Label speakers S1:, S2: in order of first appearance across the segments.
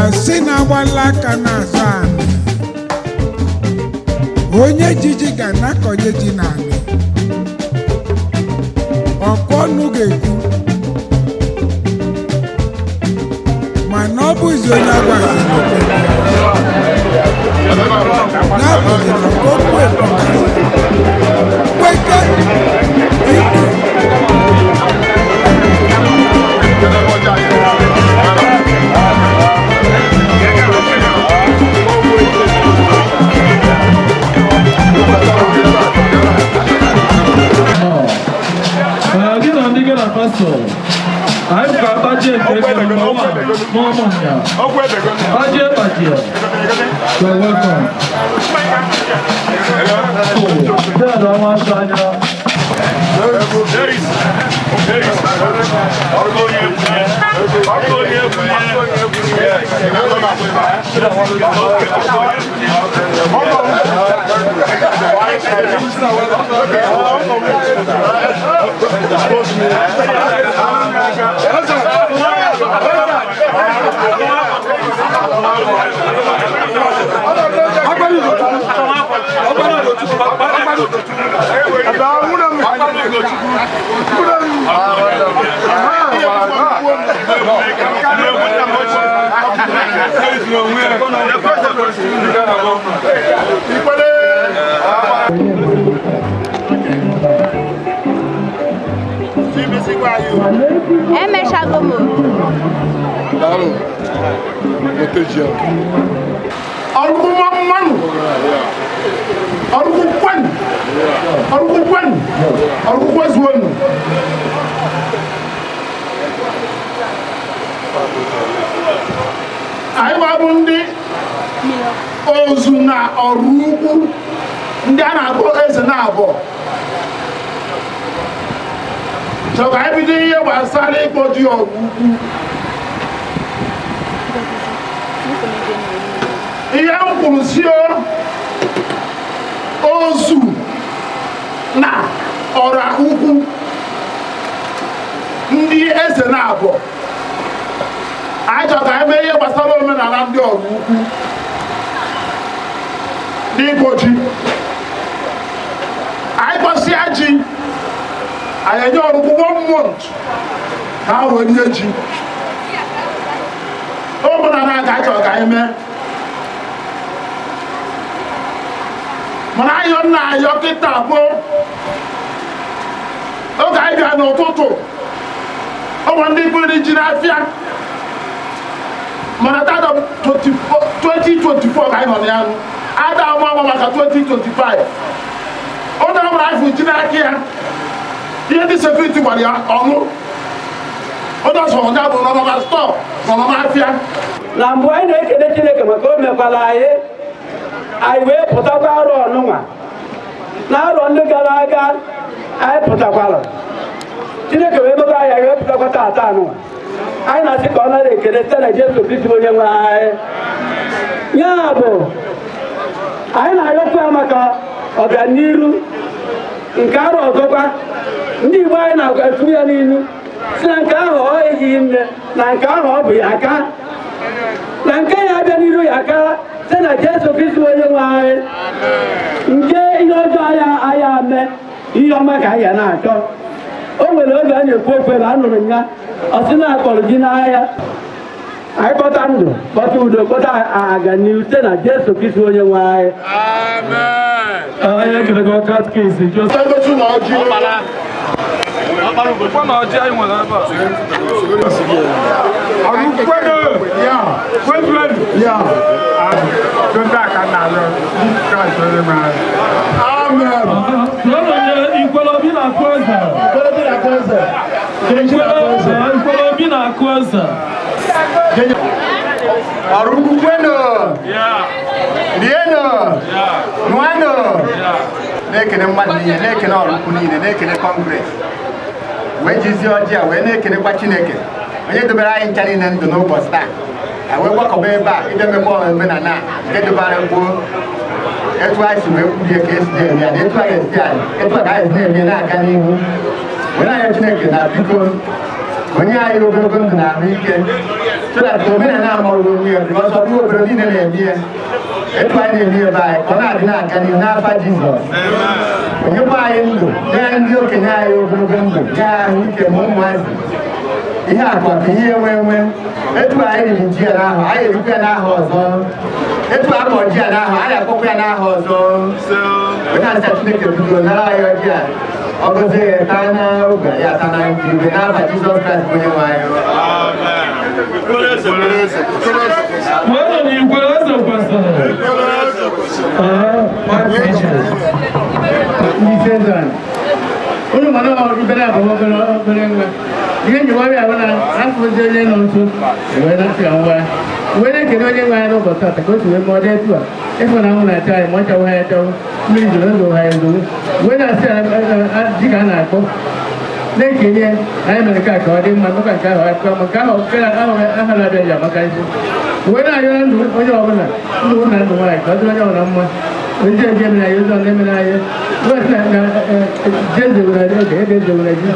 S1: ọsị na-agbala aka n'azụ anị onye jiji ga na-akọnye ji n'anị ọkụ ọnụ ga-ekwu mana ọ bụzi onye agwazi n'abụghị na okwu ekwugasị kweke ikpo
S2: I'm budget. You're
S3: Ndi Ozo Oraukwu Ndi Ozo Ezenabo so ga ebido ihe gbasara Ikpo dị Oraukwu ihe m kwuru si Ozo Oraukwu Ndi Ezenabo anyị chọrọ ka eme ihe gbasara omenala ndị Oraukwu n'Ikpo ji anyị kpọsịa ji anyị enye Oraukwu 1 month ka ha wee nye ji omenala ka anyị chọrọ ka anyị mee mana ayọ nna ayọ kịta bụ oge anyị bịa n'ụtụtụ ụmụ ndị bụrụ ji n'afịa mana tada 2024 ka anyị nọ ya ada ama maka 2025 onye ọbụla afọ ji n'aka ya ihe ndị sekuriti gbara ya ọnụ onye ọsọ onye bụ nọ na stọọ nọ n'afịa
S4: na mgbe anyị na-ekele Chineke maka o mekwala anyị wee pụtakwa arọ ọnụnwa na arọ ndị gara aga anyị pụtakwara Chineke wee mekwa anyị wee pụtakwa taata anụnwa anyị na-asị ka ọ nara ekele site na Jesu Kristi onye nwe anyị ya bụ anyị na-arịọkwa ya maka ọganiru nke arọ ọzọkwa ndị Igbo anyị na-etu ya n'ilu si na nke ahụ ọ ehighị nne na nke ahụ ọ bụ ya aka na nke ya abịa n'iru ya aka site na Jesu Kristi onye nwe anyị nke ihe ọjọọ anya mee ihe ọma ka anyị na-achọ o nwere oge a na-ekwu okwu ebe a nụrụ ya ọ sị na-akpọrọ ji n'ahịa anyị kpọta ndụ kpọta udo kpọta aganihu site na Jesu Kristi onye nwe anyị. Onye gere gị katkist
S3: Oraukwu kwenu rienu nwanụ na-ekele mmadụ niile na-ekele Oraukwu niile na-ekele kọngres wee jizie ọjị a wee na-ekelekwa Chineke onye dobere anyị ncha niile ndụ n'ụbọchị taa wee gbakọba ebe a ide mekwa omenala nke dobara gboo etu anyị si wee kwurie ka esi na-eme ya na etu anyị esi anyị etu a ka anyị si na-eme na-aga n'ihu were anya Chineke na biko onye anyị ogologo ndụ na ahụ ike so that omenala amọrọ onwe ya because ọ bụrụ obodo niile na-eme ya etu anyị na-eme ebe anyị ọ na-adị na-aga n'ihu n'afa Jizọs onyekwa anyị ndụ nye ndị okenye anyị ogologo ndụ nye ahụ ike ma ụmụazị ihe akwa bụ ihe enwe etu anyị riri ji ya n'ahụ anyị erikwa ya n'aha ọzọ etu akọ ji ya n'ahụ anyị akpọkwa ya n'aha ọzọ onye asị Chineke bidoro nara anyị ọjị a ọ gọzie ya taa na oge ya taa na njibe n'afa Jizọs Kraịst bụ onye nwe anyị.
S2: Unu mana ibere abụọ obere nwa ihe njiwa bịa bụ na afụzi onye nọ nso wee na-asị ya ngwa wee na-ekele onye nwe anyị n'ụbọchị taa ka o si wee ma ọ dị etu a ịfụ na anwụ na-acha anyị ma ọ chawa ha echawo mmiri zoro ezo ha ezowe wee na-asị ya ji ka a na-akpọ na-ekenye anyị mere nke a ka ọ dị mma maka nke ahụ akụkọ ma nke ahụ aha na-abịa ya maka isi wee na-ayọrọ ndụ onye ọbụla ndụ na ndụ nwaanyị ka ọ dịrị onye ọbụla mma onye eji emere anyị ụzọ na-emere anyị ji ezewere oge ebe ezewere ji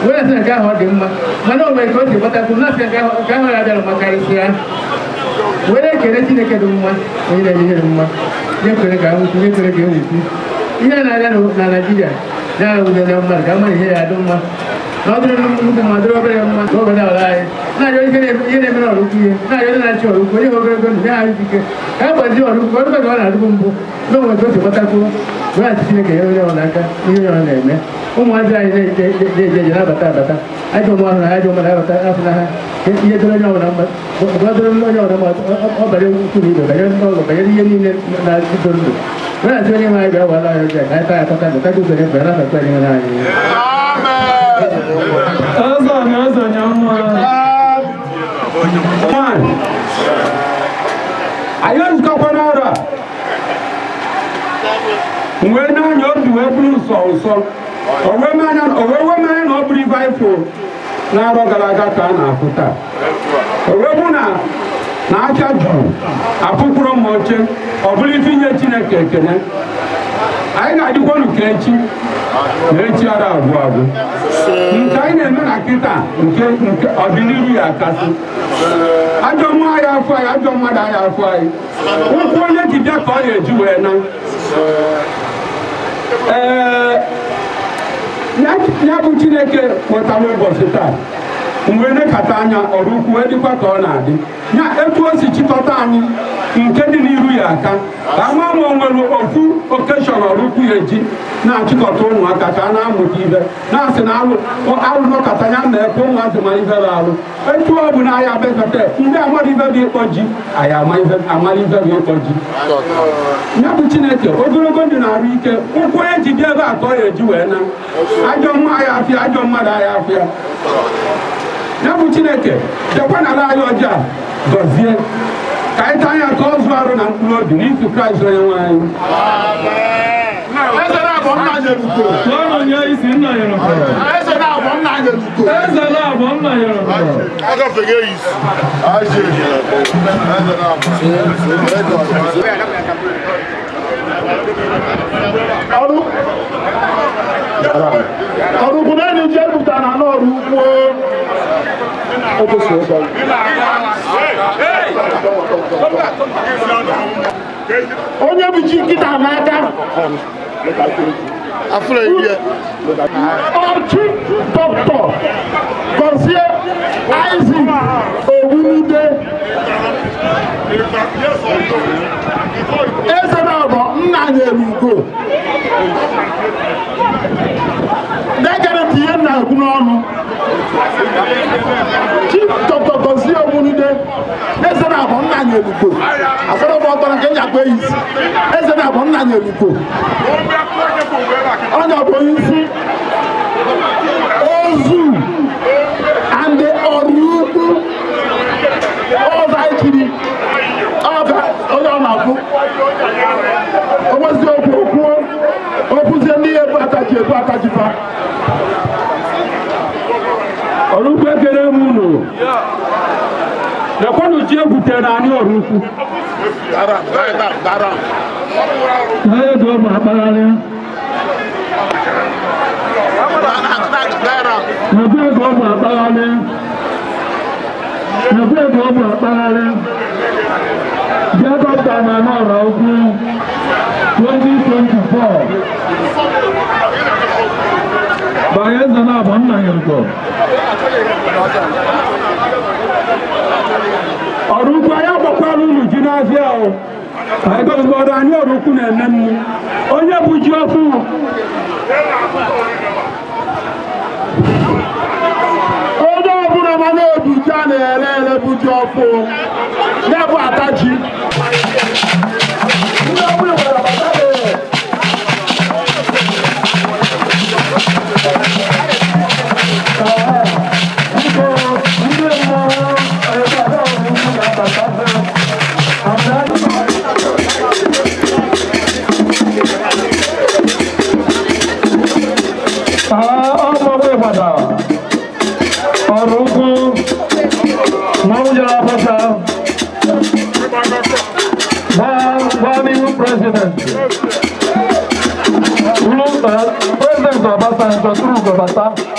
S2: wee sị na nke ahụ ọ dị mma mana o nwere ka o si gbatakwu na-asị nke ahụ ya bịara maka isi ya wee na-ekele Chineke dị mma onye na-eme ihe dị mma ihe kwere ka nwụchi ihe kwere ka ewuchi ihe na-abịa na Naịjirịa na-ahụde na mmadụ ka mmadụ ihe ya adị mma na ọ dịrị nnukwu ma dịrị obere mma ka obodo ọla anyị na-arịọ ihe na-emere Oraukwu ihe na-arịọ ndị na-achị Oraukwu onye ogologo ndụ ha ahụ ike ka a gbazie Oraukwu ka ọ dịba ka ọ na-adịbụ mbụ n'onwe ka o si gbatakwuo wee achị Chineke ya onye ọla aka ihe onye ọ na-eme ụmụazị anyị na-eje eje na-abata abata ajọ ụmụ ahụ na ajọ ụmụ na-abata afọ na ha ihe dịrị onye ọbụla mma gbadoro onye ọbụla ma ọ banye ukwu na ibe banyere ndị ọgọ banyere ihe niile na-adịdo ndụ wee achị onye nwe anyị bịa wala anyị ọjọọ ka anyị taa atata ndụ tago usoro ebere na-afekwa anyị nwere anyị
S4: anyị ezukọkwa n'ọrụ a mgbe n'anya obi wee bụrụ nsọ owe mmanya na ọ bụrụ ibe anyị fụrụ n'arọ gara aga ka a na-afụ taa owe bụ na acha juru apụkwuru m oche ọ bụrụ ife inye Chineke ekene anyị ga-adịkwanụ ka echi na echi ara agwụ nke anyị na-eme na kịta nke ọdịnihu ya akasị ajọ mmụọ anyị afọ anyị ajọ mmadụ anyị afọ anyị ụkwụ onye ji bịa ka ọ na-eji wee na ya bụ Chineke kpọtara ụbọchị taa mgbe nekata anya Oraukwu wee dịkwa ka ọ na-adị ya etu o si chịkọta anyị nke dị n'iru ya aka ka ama ma o nwere ofu okeshọn Oraukwu ya eji na-achịkọta ụmụaka ka a na-amụta ibe na-asị na alụ nọkọta ya na ebe ụmụazị ma ibe bụ alụ etu ọ bụ na anyị abịakọta ndị amara ibe bụ ịkpọ ji anyị amara ibe bụ ịkpọ ji ya bụ Chineke ogologo ndụ na-arụ ike ụkwụ onye ji bịa ebe a ka ọ ya eji wee na ajọ mmụọ anyị afịa ajọ mmadụ anyị afịa ya bụ Chineke dekwa n'ala anyị ọjọọ gọzie ka anyị taa anya ka ọ zụọ arụ na mkpụrụ obi n'izu Kraịst onye nwe anyị.
S2: Oraukwu na-enye ji epụtara na Oraukwu onye bụ chi nkịta n'aka ọchị dọkịta Gọzie Isaac Owunude Ezenabo nna Oraukwu degere tinye nna ekwu n'ọnụ Chief Dr. Gọzie Owunude Ezenabo nna Oraukwu afọrọ bụ ọtọrọ nke nyakpa isi Ezenabo nna Oraukwu onye bụ isi Ozu and Oraukwu ọzọ anyị ọga onye ọ na-afụ onwezi okwu okwuzie ndị ebu atajifa
S4: Oraukwu ekele m unu nekwanụ ji ebutere anyị Oraukwu ego ma akpagharị ego ma akpagharị
S5: Chineke ọ bụ akpagharị Jacobta na Oraukwu 2024 Ahia Eke Olisa nna nyeriko Oraukwu anyị agbakwala unu ji n'afịa ahụ anyị gọzụgbọdụ anyị Oraukwu na-eme mmu onye bụ ji ọfụ onye ọbụla ma na-ebuji a na-ere ere bụ ji ọfụ ya bụ ata ji ndị ọbụla nwere abata Oraukwu President Obasanjo through Gobata.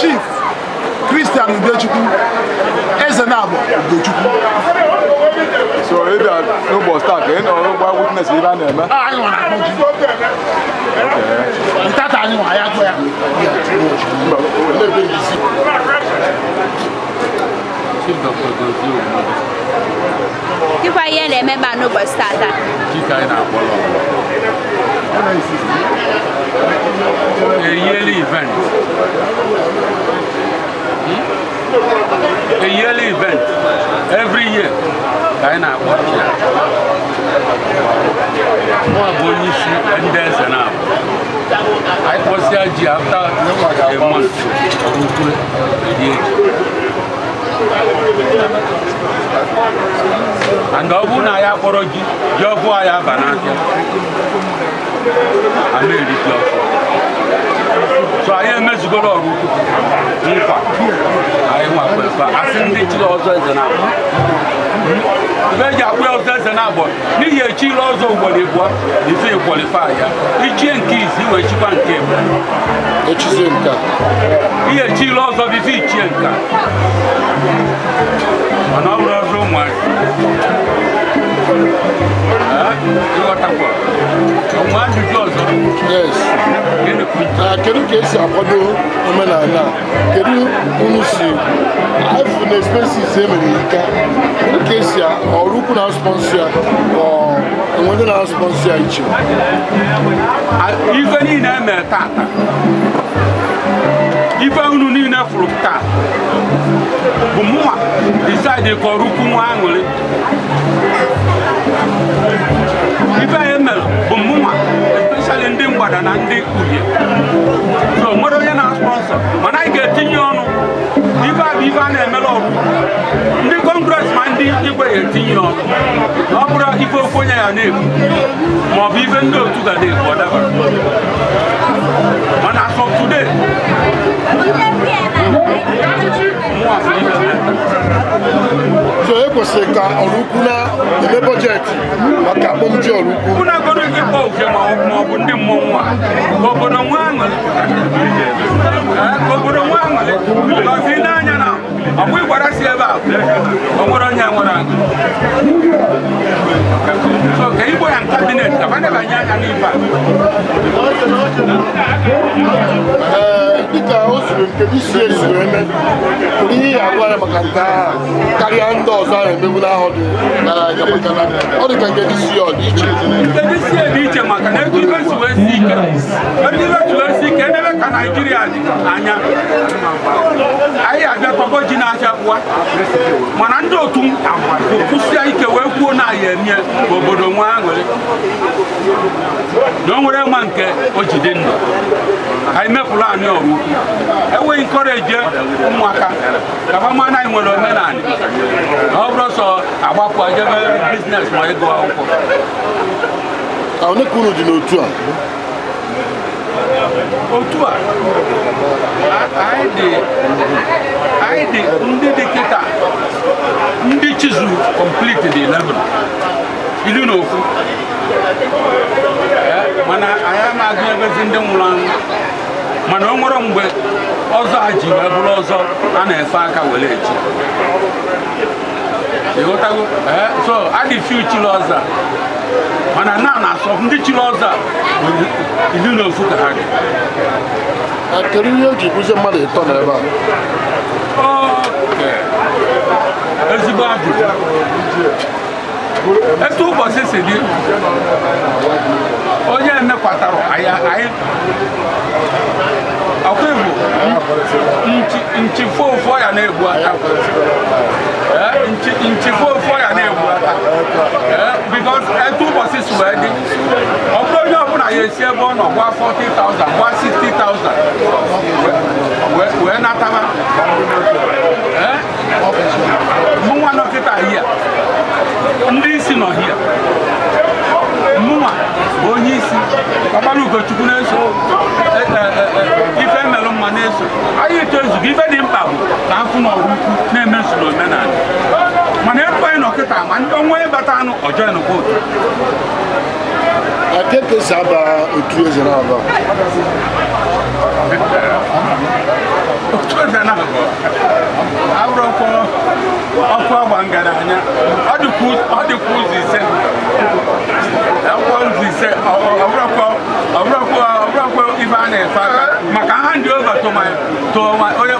S6: Chief Christian Ndi Ozo Ezenabo Oraukwu.
S7: So if you no boss start, you know why witness you don't know.
S6: I want to go. Okay. That I know I have
S8: If I hear them, I know boss start.
S9: A yearly event. A yearly event. Every year. China watch here. More bonus and there's enough. I was here after a month. And Obuna ya Poroji, Jobu ya Banana. I made it. So I am echigoro Oraukwu nkwa anyị nwakwa asị ndị chiri Ozo Ezenabo ebe eji akpụ ya Ozo Ezenabo n'ihi echiri ọzọ ugboro ịbụọ ife kwalifai ya ichie nke izi wee chikwa nke
S6: echizie nke
S9: ihe echiri ọzọ bụ ife ichie nka mana ọ bụrụ ọzọ ụmụazị ịghọtakwa ọnwa ajụjụ ọzọ
S6: kedu ka esi akwado omenala kedu unu si iPhone na expenses emere ike kedu ka esi Oraukwu na sponsor ya enwede na sponsor ya iche
S9: ife niile eme tata ife unu niile fụrụ taa bụ mụnwa decide ka Oraukwu nwa aṅụrị ife anyị mere bụ mụnwa especially ndị mgbada na ndị uhie so nwere onye na-sponsọ mana anyị ga-etinye ọnụ ife a bụ ife a na-emere Oraukwu ndị kọngres ma ndị igwe ga-etinye ọnụ na ọ bụrụ ife okwu onye ya na-ekwu maọbụ ife ndị otu ga na-ekwu ọ dabara mana as of today
S6: so ekwesịrị ka Oraukwu na-eme bọjetị maka akpọmji Oraukwu
S9: unu agoro gị kpọọ uche ma ọ bụ ndị mmọnwụ a obodo nwa aṅụrị gọzi n'anya na ọ bụ ịgbara si ebe a o nwere onye nwere aṅụ so ka igbo ya kabinet ka banebanye anya n'ife
S6: a dịka o siri nke isi esiri eme pụrụ ihe ya agwa ya maka nke agha karịa ndị ọzọ ahụ emegbu n'ahụ dị gara aga maka na ọ dị ka nke isi ọ dị iche
S9: nke isi dị iche maka na etu ibe si wee si ike etu ibe si wee si ike n'ebe ka Naijiria dị anya anyị abịa tọgbọ ji na-achị pụa mana ndị otu kwụsịa ike wee kwuo na anyị emie obodo nwa aṅụrị na o nwere ma nke o jide ndụ anyị mepụrụ anyị Oraukwu enweghị nkọreji ụmụaka kabama na anyị nwere omenala na ọ bụrụ sọ agbapụ ejebe biznes ma ịgụ akwụkwọ
S6: onye ka unu dị n'otu a
S9: otu a anyị dị ndị dị kịta ndị chizu complete dị 11 ilu na ofu mana anyị amaghị ebezi ndị nwụrụ anwụ mana o nwere mgbe ọzọ a ji wee bụrụ ọzọ a na-efe aka were echi ịghọtago so adị few chiri ọzọ mana na-asọ ndị chiri ọzọ ilu na ofu ka ha dị
S6: kedu ihe o ji bụzie mmadụ ịtọ n'ebe a
S9: ezigbo ajụjụ etu ụbọchị si dị onye emekwatara anyị ọkwa Igbo nchifo ofu ya na-egbu aka nchifo ofu ya na-egbu aka because etu ụbọchị si wee dị ọ bụrụ onye ọbụla ya esi ebe ọ nọ gba 40,000 gba 60,000 wee nataba mụnwa nọkịta hia ndị isi nọ hia mụnwa bụ onye isi ọgbara Ugochukwu na-eso ife melụ mma na-eso anyị eto ezugo ife dị mkpa bụ ka afụ na Oraukwu na-emezu n'omenala mana ebe anyị nọkịta ma ndị ọnwa ịbata anụ ọjọọ nụkwa otu
S6: Eke si aba otu Ezenabo
S9: Otu Ezenabo abụrụkwa ọkụ agba ngaranya ọ dịkwa ụzọ ise ọbụrụkwa ife a na-efe aka maka ha ndị over to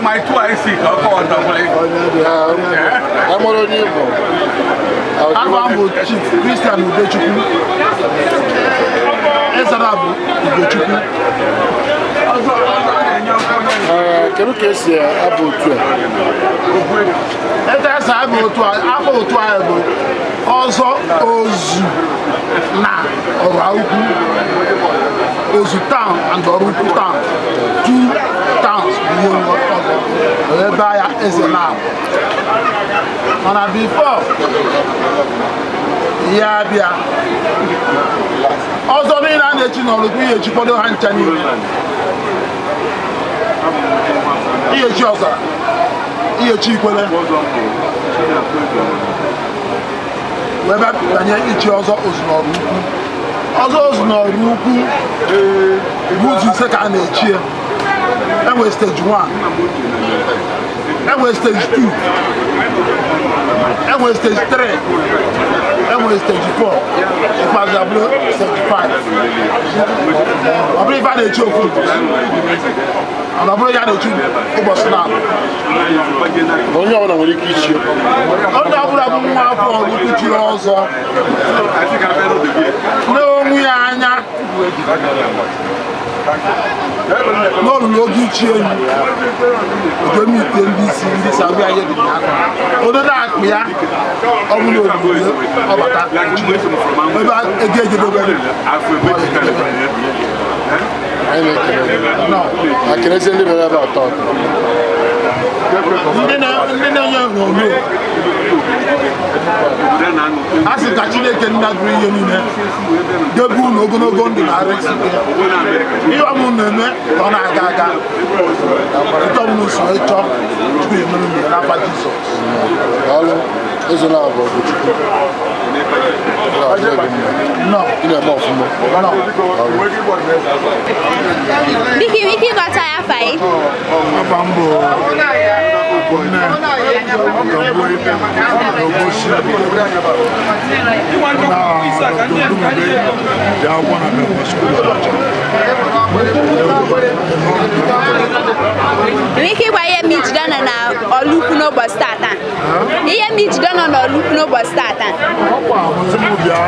S9: my two IC ka ọ kọọ ọdọbụla
S6: onye Igbo
S1: Aha bụ Chief Christian Ugochukwu Ezenabo Ugochukwu
S6: kedu ka esi abụ otu
S1: etu esi abụ otu afọ otu anyị bụ Ozo Ozu na Oraukwu Ozu Town and Oraukwu Town 2 towns ebe ahịa Ezenabo mana before ya bịa ọzọ niile a na-echi n'Oraukwu ihe echikwado ha ncha niile
S6: Iyechi Ọzara, Iyechi Ikwele, wee banye ichi Ọzọ Ozu Oraukwu. Ọzọ Ozu Oraukwu bụ ụzọ ise ka a na-echi ya. Enwe stage 1, enwe stage 2, enwe stage 3, enwe stage 4, ikpeazụ abụrụ stage 5. Ọ bụrụ ife a na-echi okwu, ọ bụrụ ya na-echi ụbọchị na-abụ.
S7: Onye ọbụla nwere ike ichi.
S6: Onye ọbụla bụ nwa afọ Oraukwu chiri Ọzọ n'onwe ya anya n'olulu oge ichi enyi ite ndị isi ndị sabi anyị dị n'aka ododo akpụ ya ọ bụrụ olulu ọbata ebe ego ejedobere
S7: Akenesi ndị mere ebe atọ
S6: ndị na-enye onyonyo a sị ka Chineke nna dụrụ ihe niile debe unu ogologo ndụ na arụ isi ihe ọmụ na-eme ka ọ na-aga aga ịtọ m n'uso ịchọ tupu emere mmiri n'afa Jizọs.
S7: Daalụ Ezenabo Chukwu. Ị na-eme ọfụma.
S8: Biko ike ịghọta ya fa anyị.
S6: Afa m bụ Onne Ọkagbuo Ibe n'Obosi na ya akwụkwọ na Bemba School
S8: Ike ịgwa ihe m ijide nọ na Oraukwu n'ụbọchị tata. Ihe m ijide nọ na Oraukwu n'ụbọchị tata.
S6: ọkwa amụzi m bịa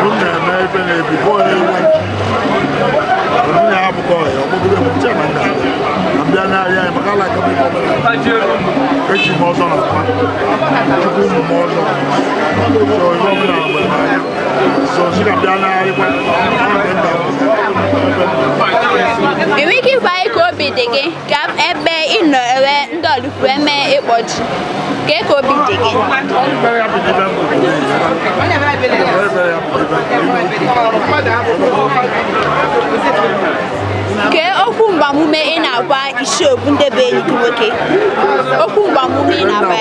S6: bụ na-eme ebe na-ebibo onye nwe onye abụkọ ya ọgbọgide mụche na nna abịa n'ahịa ya maka ala akabụ ibe ọbụla eji m ọzọ na akwa chukwu ụmụ m ọzọ so ibe ọbụla mgbe n'ahịa so si ka bịa n'ahịa
S8: Enwe ike ịgwa anyị ka obi dị gị ka ebe ị nọ ewe ndị Oraukwu eme ịkpọ ji ka obi dị gị Kee okwu mgbamume ị na-agwa isi okwu ndị be enyi gị nwoke okwu mgbamume ị na-agwa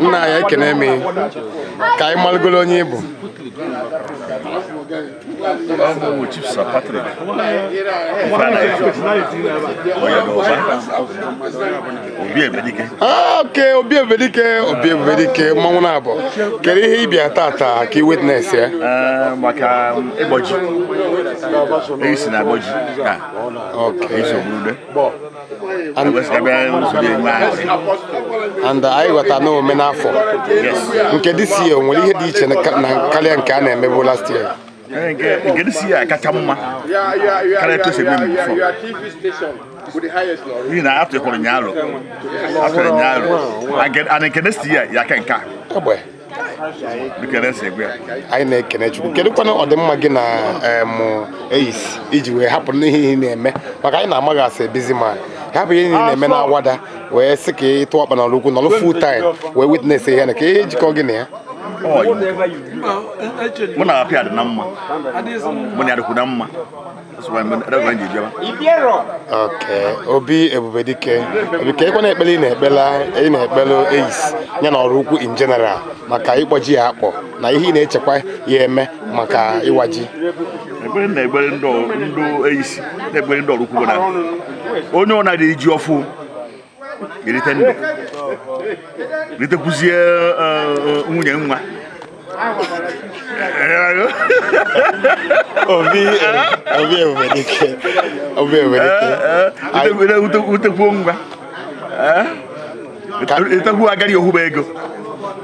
S7: Nna ya ekene m ka anyị malụgolo onye ịbụ. Okay, Obi Ebedike mmanwụ na-abụ. Kedu ihe ịbịa tata ka ị witness ya?
S10: Maka ịgboji. Esi na agboji.
S7: Okay.
S10: And
S7: anyị ghọta na omenafọ nke this year nwere ihe dị iche na karịa nke a na-emebu last year.
S10: Nke this year kacha mma karịa etu o si eme before. n'ihi na atụkwara nyalụ ana ekene si ya kenka
S7: anyị na-ekene Chukwu. Kedu kwana ọdịmma gị na Eyis iji wee hapụ n'ihe ị na-eme maka anyị na-amaghị asị ebizi ma hapụ ihe niile na-eme na Awada wee sị ka ịtụ ọkpa n'ọrụ ukwu nọrọ full time wee witness ihe na ka ihe jikọ gị na ya
S10: mụ na apịa dị na mma mụ na adịkwu na mma
S7: Obi Ebubedike Obi ka ịkwa na-ekpele ị na-ekpele Eyis ya na ọrụ ukwu in general maka ịkpọ ji ya akpọ na ihe ị na-echekwa ya eme maka ịwa ji
S10: ekpere na-ekpere ndị Eyis na-ekpere ndị ọrụ ukwu na onye ọ na-adị ji ọfụ erite ndụ ritekwuzie nwunye nwa
S7: Obi Ebubedike
S10: utekwuo ngwa etekwu agari ohube ego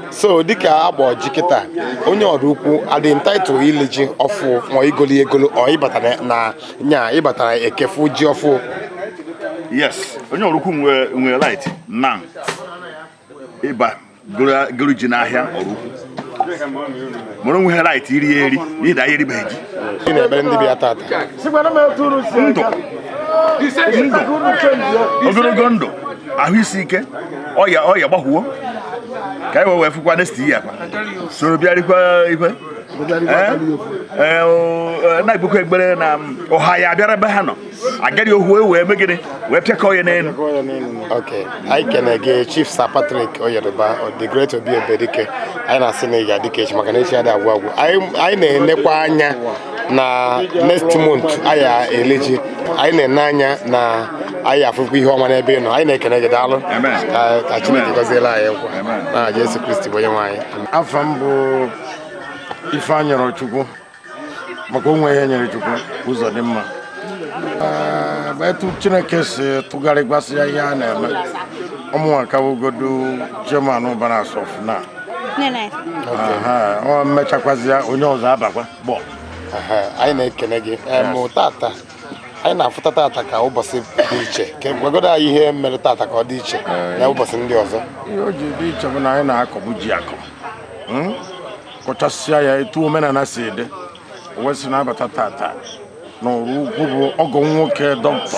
S7: so dịka agba ji kịta onye ọrụ ukwu adị entitled ile ji ọfụ ma igoli egolo ọ ịbatara ekefu ji ọfụ
S10: yes onye ọrụ ukwu nwere light na ịba goro ji n'ahịa ọrụ ukwu mụrụ nwe ha light iri n'ihi na eri beji
S7: ị na-ekpere ndị bịa tata
S10: ndụ ogologo ndụ ahụ isi ike ọya gbakwuo ka anyị wee fụkwa next year soro bịarịkwa ife na-egbukwa ekpere na ọha ya abịara ebe ha nọ agaghị ohu wee megide wee pịakọ ya n'elu.
S7: Anyị kene gị Chief Sir Patrick Oyeruba the great Obi Ebubedike anyị na-asị na ị ga-adị ka echi maka na echi adị agwụ agwụ anyị na-enekwa anya na next month anyị eleji anyị na-ene anya na anyị afụkwa ihe ọma n'ebe ị nọ anyị na-ekene gị daalụ ka Chineke gọziela anyị nkwa na Jesu Kristi bụ onye nwe anyị.
S11: Afọ m bụ Ifeanyị Chukwu maka onwe ya nyere Chukwu ụzọ dị mma etu Chineke si tụgharịgbasị ya ihe a na-eme ụmụnwa kawogodo German bara asọf na ọ mmechakwazi ya onye ọzọ abakwa gbọ
S7: anyị na-ekene gị tata anyị na-afụta tata ka ụbọchị dị iche ka gwagodo anyị ihe mere tata ka ọ dị iche na ụbọchị ndị ọzọ.
S11: Ihe o ji dị iche bụ na anyị na-akọgbu ji akọ kọchasịa ya etu omenala si dị wesị na-abata tata n'ọrụ ukwu bụ ọgọ nwoke dọkịta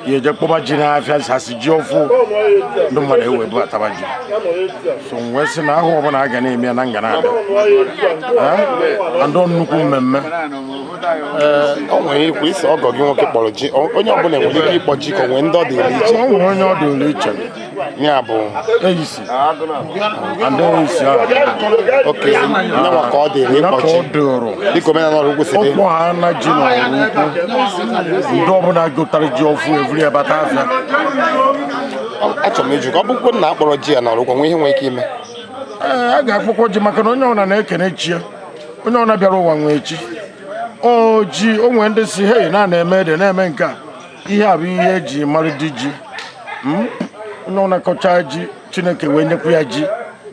S11: ya eje kpọba ji n'afịa sasị ji ọfụ ndị mmadụ ewebu ataba ji so wesị na ahụ ọbụla a ga na-eme ya na nga na-abịa ndị nnukwu mmemme
S7: o nwere ikwu isi ọgọ gị nwoke kpọrọ ji onye ọbụla nwere ike ịkpọ ji ka onwe ndị ọ dị iche
S11: o nwere onye ọ dị iche
S7: ya bụ
S11: Eyisi ndị Eyisi
S7: nyewa ka ọ dị ịkpọ ji dịka omenala ọrụ ukwu si dị
S11: ọkpọ ha na ji n'ọrụ ukwu ndị ọbụla gotara ji ọfụ evri ebata afịa.
S7: Achọrọ m ịjụ ka ọ bụkwa na akpọrọ ji ya n'ọrụ ukwu nwe ihe nwere ike ime
S11: a ga-akpọkwa ji maka na onye ọbụla na-ekene chi ya onye ọbụla bịara ụwa nwee chi o ji o nwere ndị si hei na-eme ede na-eme nke a ihe a bụ ihe eji mara dị ji onye ọbụla kọcha ji Chineke wee nyekwa ya ji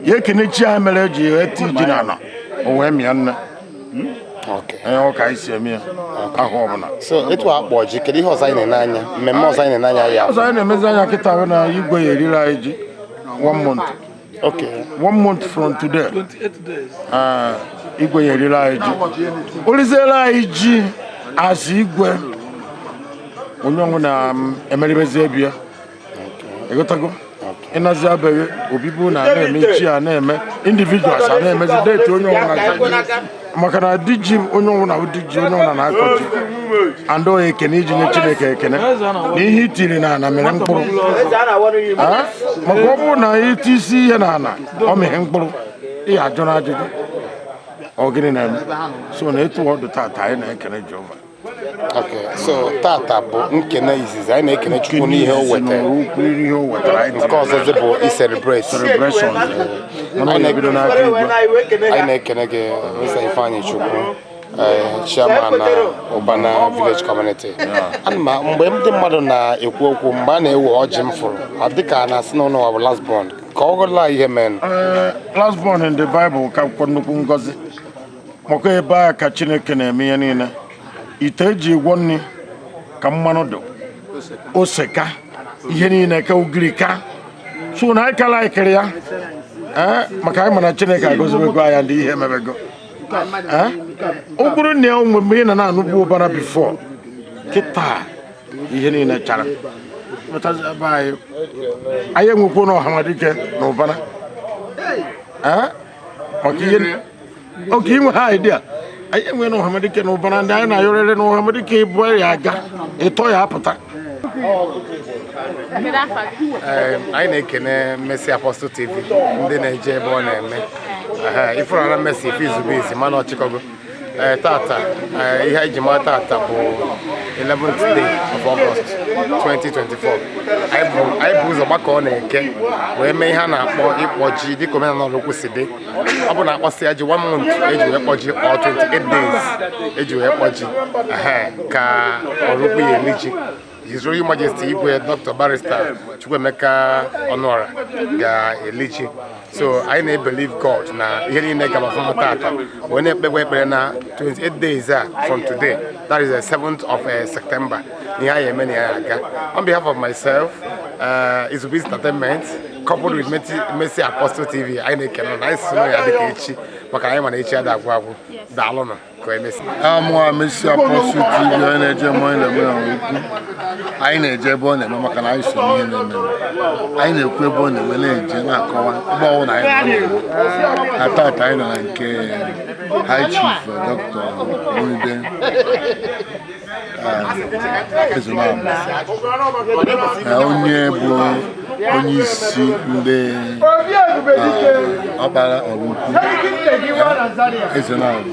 S11: ya ekene chi ha mere eji eti ji n'ala o wee mịa nne ọka anyị si eme ya ahụ ọbụla
S7: so etu akpọ ji kedu ihe ọzọ anyị na-ene anya mmemme ọzọ anyị na-ene anya ya
S11: ọzọ anyị na-emezi anya kịta bụ na igwe ya eriri anyị ji 1 month 1 month from today igwe ya eriri anyị ji oliziela anyị ji azụ igwe onye ọnwụ na-emeribezi ebi ya egotago ịnazi abeghị obibu na-eme chi a na-eme individuals a na-emezi deeti onye ọnwụ na maka na di ji onye ọnwụ na di ji onye ọnwụ na-akọ ji andị onye ekene iji nye Chineke ekene na ihe itiri na ana mere mkpụrụ maka ọ bụrụ na iti isi ihe na ana ọ mịghị mkpụrụ ihe ajụ na ajụjụ ọ gịnị na-eme so na etu ọdụ tata anyị na-ekene Jehova.
S7: So tata bụ nkene izizi anyị na-ekene Chukwu n'ihe o wetara nke ọzọzi bụ celebration anyị na-ekene gị Mr. Ifeanyị Chukwu chairman na Ụbana village community mgbe ndị mmadụ na-ekwu okwu mgbe a na-ewe ọjị m fụrụ dịka a na-asị na ụlọ bụ last born ka ọ gụla ihe men
S11: last born in the Bible ka akwụkwọ nnukwu ngọzi maka ebe a ka Chineke na-eme ihe niile ite eji gwọ nri ka mmanụ dị oseka ihe niile ka ugiri ka so na akala ikiri ya maka anyị mana Chineke agozibego anya ndị ihe mebego ụkpụrụ nne ya mgbe ị na-anụbu ụbara before kịta ihe niile chara anyị enwekwo na ọhamadike na ụbara maka ihe oke inwe ha idea anyị enwe na ọhamadike na ụbara ndị anyị na-ayọrịrị na ọhamadike ịbụ ya aga ịtọ ya apụta
S7: anyị na-ekene Mercy Apostle TV ndị na-eje ebe ọ na-eme ifụrụala Mercy ife izube isi mana ọchịkọgo tata ihe anyị ji mara tata bụ 11th day of August 2024 anyị bụ ụzọ gbakọ na-eke wee mee ihe a na-akpọ ịkpọ ji dịka omenala Oraukwu si dị. ọ bụ na akpọsị ya ji 1 month eji wee kpọ ji or 28 days eji wee kpọ ji ka Oraukwu ya eri ji. His Royal Majesty Igwe Dr. Barrister Chukwemeka Onora ga-eli ji. So I believe God na ihe niile gaba ọfụma tata wee na-ekpekwa ekpere na 28 days from today, that is the 7th of September, ihe anyị eme na ya aga. On behalf of myself, Izubi's Entertainment, coupled with Mercy Apostle TV, anyị na-ekene na anyị si ya dịka echi maka anyị mana echi ada agwụ agwụ. Daalụ nụ ka emesi.
S11: Amụa Mercy Apostle TV anyị na-eje mmụọ na-eme Oraukwu. Anyị na-eje ebe ọ na-eme maka na anyị so n'ihe na-eme. Anyị na-ekwu ebe ọ na-eme na-eje na-akọwa ebe ọwụ na anyị na tata anyị nọ na nke High Chief Dr. Ndi Ezenabo onye bụ onye isi ndị ọkpara Oraukwu Ezenabo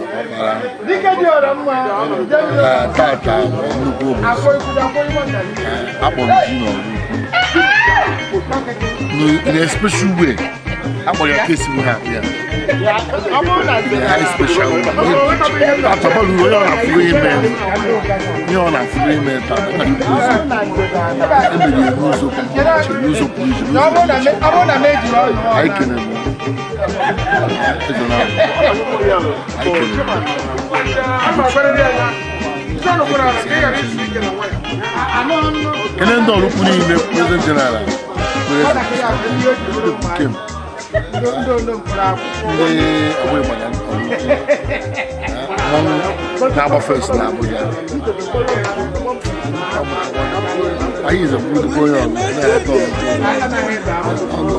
S11: ọkpara tata nnukwu ụbọchị akpọrọ ji n'Oraukwu in a special way. akpọrọ ya kesi bụ ha ya high special atọbalụ onye ọ na-afụrụ ime ihe ọ na-afụrụ ime taa emere ya n'ụzọ pụrụ iche anyị kene kene ndị Oraukwu niile President General ndị na-agba first na Abuja anyị izebụdịbụ onye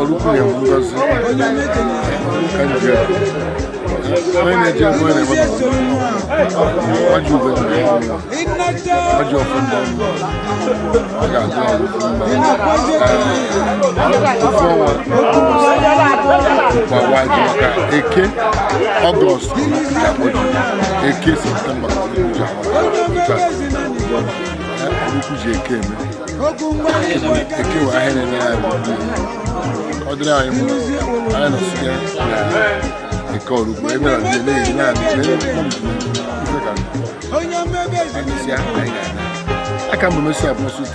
S11: Oraukwu ya bụ ngozi ka nje onye na-eje ebe onye na-eme ọjị ugwe ọjị ọfụ ndị ọ ga-adị Oraukwu ofe ọnwa kwa wide maka Eke Ọgọst Eke Septemba Oraukwu ji Eke eme Eke wee ahịa na-eme ya ọ dịrị anyị mụ anyị nọsịga na Eke Oraukwu ebe na ndị na-eji aka mgbe Mercy Apostle TV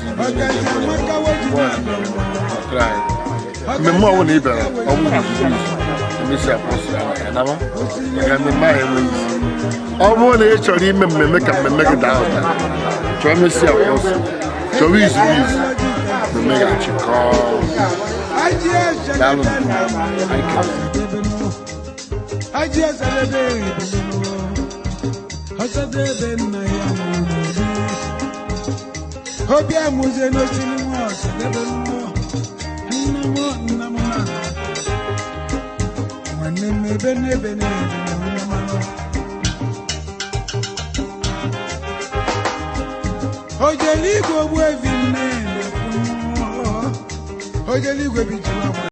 S11: mmemme ọwụ na ị bịara ọnwụ Mercy Apostle anama maka mmemme ahụ enweghị isi. Ọ bụrụ na ị chọrọ ime mmemme ka mmemme gị daa ụda chọọ Mercy Apostle chọrọ izu mmemme ga-achịkọ daalụ
S1: obi amụzie n'osiri nwa ọsadebe mmụọ nwanne m ebe n'ebe ojeli igwe ogbu evi nne ojeli igwe biji